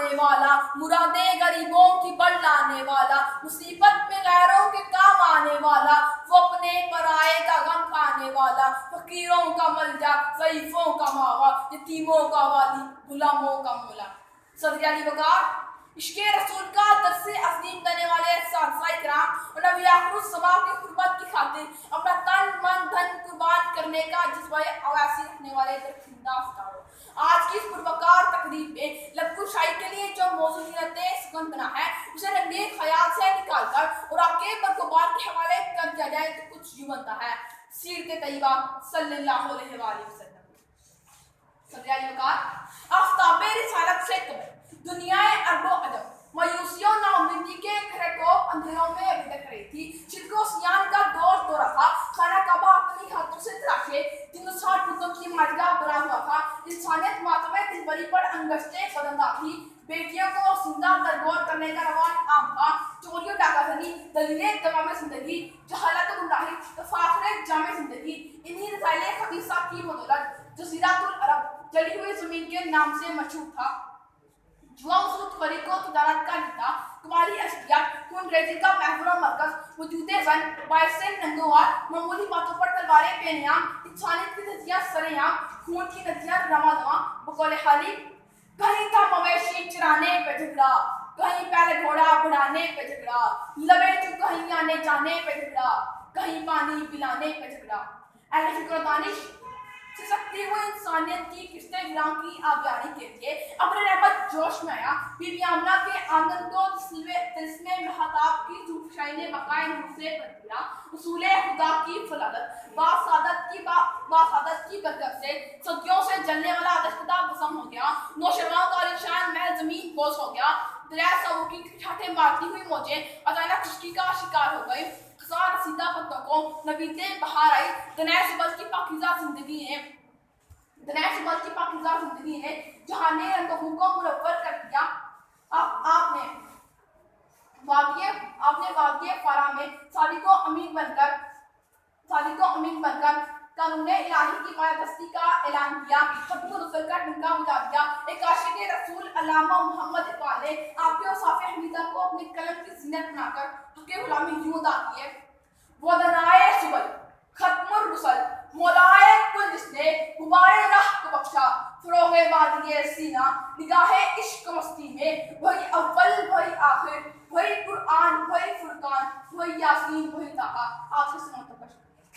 आने वाला, मुरादें गरीबों की बढ़ लाने वाला, मुसीबत में गैरों के काम आने वाला, वो अपने पराये का गम खाने वाला, फकीरों का मलजा, ज़ईफ़ों का मावा, यतीमों का वाली, गुलामों का मौला। सदर अली वकार इश्क़े रसूल का दर्से अज़ीम देने वाले साथी किराम और नबी आखिर समा की खुर्बत की खातिर अपना तन मन धन कुर्बान करने का जज्बा अवासी रखने वाले दरखिंदा अफ्तारों, आज की इस पुरवकार तकरीब में लबकुशाई के लिए जो मौजूद सुगन बना है उसे रंगे ख्याल से निकाल कर और आगे बरकबार के हवाले कर दिया जाए तो कुछ यूं बनता है। सीरत तैयबा सल्लल्लाहु अलैहि वसल्लम। सदर अली वकार आफ्ताबे रिसालत से कबल दुनियाए अरबो अदब मायूसियों नाउमीदी के घरे को अंधेरों में भटक रही थी। शिरको सियान का दौर हो रहा था। खाना काबा अपनी हाथों से तराशे 360 फुटों की मालिका बना हुआ था। इंसानियत मातमे दिलबरी पर अंगश्ते बदंदा थी। बेटियों को जिंदा दरगोर करने का रवाज आम था। चोरियों डाकाधनी दलीले तमाम जिंदगी जहालत गुमराही तफाखरे जामे जिंदगी इन्हीं रसाइले खबीसा की बदौलत जज़ीरातुल अरब जली हुई जमीन के नाम से मशहूर था। जुआ उसूद फरीको तजारत का नेता कुमारी अशकिया खूनरेज़ी का महफूर मरकज वजूदे जन बाइसे नंगोवार मामूली बातों पर तलवारें बेनियाम इंसानियत की नदियाँ सरेआम खून की नदियाँ रवां बकौले हाली कहीं था मवेशी चराने पे झगड़ा कहीं पहले घोड़ा बढ़ाने पे झगड़ा लबे जो कहीं आने जाने पे झगड़ा कहीं पानी पिलाने पे झगड़ा। अहले फिक्र दानिश सिसकती हुई इंसानियत की किस्तें गिरां की आबियारी के लिए अपने रहमत जोश में आया। बीबी आमना के आंगन को तिस्मे महताब की झूठशाई ने बकाए नूर से भर दिया। उसूले खुदा की फलालत बासादत की बरकत से सदियों से जलने वाला आदर्शता बसम हो गया। नौशवाओं का आलिशान महल जमीन बोझ हो गया। दरिया सबू की छाटे मारती हुई मौजें अचानक खुश्की का शिकार हो गई। रसीदा पत्तों को नबीते बहार आई। दनैस बल की पाकीज़ा जिंदगी ने जहां ने रंगों को मुनव्वर कर दिया। आपने वादिये फारा में सादी को अमीन बनकर कानूने इलाही की बादस्ती का ऐलान किया। खत्म रसूल का डंका बजा दिया। एक आशिक़े रसूल अल्लामा मोहम्मद इकबाल ने आपके औसाफ़े हमीदा को अपने कलम की ज़ीनत बनाकर हक़े गुलामी यूं अदा किए। वदनाए सुबल खत्मुर रुसल